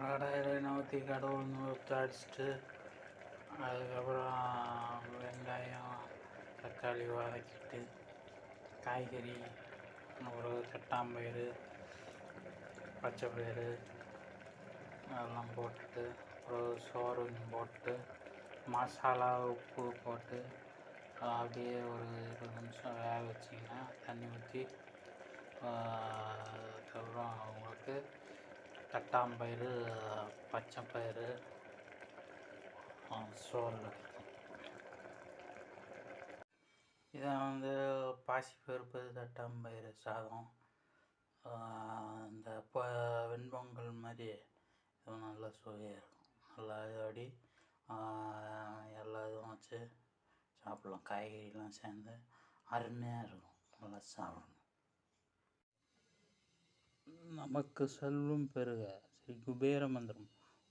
கடாயில் ஊற்றி கடவுள்னு ஊற்றி அடிச்சுட்டு அதுக்கப்புறம் வெங்காயம் தக்காளி வதக்கிட்டு காய்கறி ஒரு தட்டாம்பயிறு பச்சை பயிறு அதெல்லாம் போட்டுட்டு அப்புறம் சோறு கொஞ்சம் போட்டு மசாலா உப்பு போட்டு அப்படியே ஒரு 20 நிமிஷம் வேக வச்சிங்கன்னா தண்ணி ஊற்றி அதுக்கப்புறம் அவங்களுக்கு தட்டாம்பயிறு பச்சை பயிறு சோறு கிடைக்கும். இதை பாசிப்பருப்பு தட்டாம்பயிறு சாதம் இந்த வெண்பொங்கல் மாதிரி இது நல்லா சுவையாக இருக்கும். நல்லா அப்படி எல்லா இதுவும் வச்சு சாப்பிட்லாம். காய்கறிலாம் சேர்ந்து அருமையாக இருக்கும். நல்லா சாப்பிடணும். நமக்கு செல்வம் பெருக ஸ்ரீ குபேர மந்திரம்.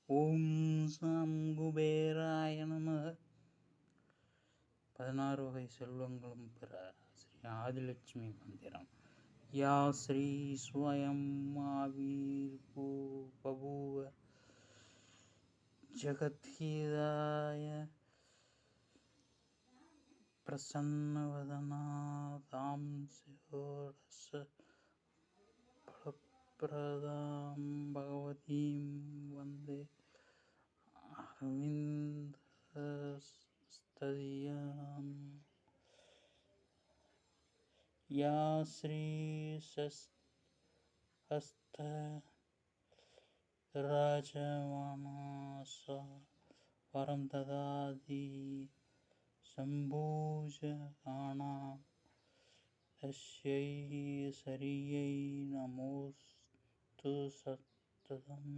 ஓம் சாம் குபேராய நம. 16 வகை செல்வங்களும் பெற ஸ்ரீ ஆதிலட்சுமி மந்திரம். யா ஸ்ரீ ஸ்வயம் ஆவிர் பபூவ ஜகத்ஹிதாய பிரசன்னவதனா தாம் சிவோரச பலப்பிரதாம் பகவதீம் வந்தே அரவிந்தஸ்ததியாம். யா ஸ்ரீ ஹஸ்த ராஜமானச வரம் ததாதி சம்பூஜகாணாம் தஸ்யை சரியை நமோஸ்து சத்ததம்.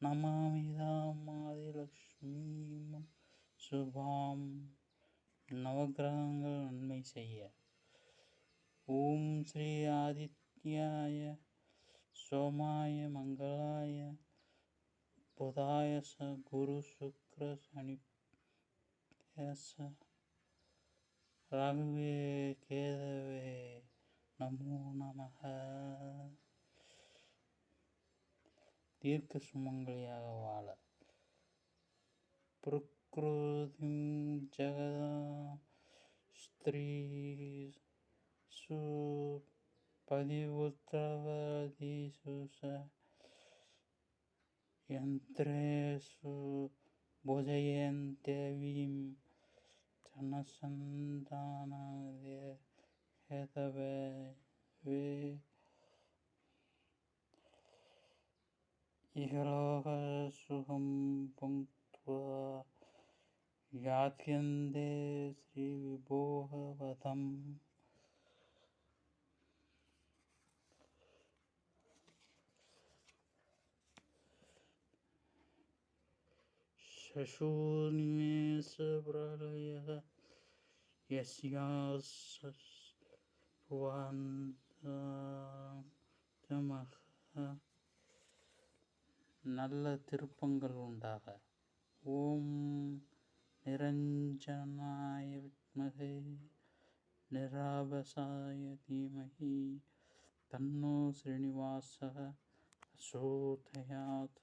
நமாமிதாம் ஆதிலக்ஷ்மீம் சுபாம். நவக்கிரகங்கள் நன்மை செய்ய. ஓம் ஸ்ரீ ஆதித்யாய சோமாய மங்களாய புதாய ச குரு சுக்ர சனிப்யச ராகவே கேதவே நமோ நமஹ. தீர்க்க சுமங்கலியாக வாழ. பிரக்ருதிம் ஜெகதாம் ஸ்ரீ பதிபுத்திரவதீஷு யந்த்ரேஷு புஜயந்தேவீம் ஜனசந்தானாய ஹேதவே இஹலோக சுகம் புங்க்த்வா யாத்யந்தே ஸ்ரீ விபோக வதம். சசூநிமேஷ பிரளய யஸ்யாஸ் புவந்தமஹ. நல்ல திருப்பங்கள் உண்டாக. ஓம் நிரஞ்சனாய வித்மஹே நிராபசாய தீமஹி தன்னோ ஸ்ரீனிவாசः பிரசோதயாத்.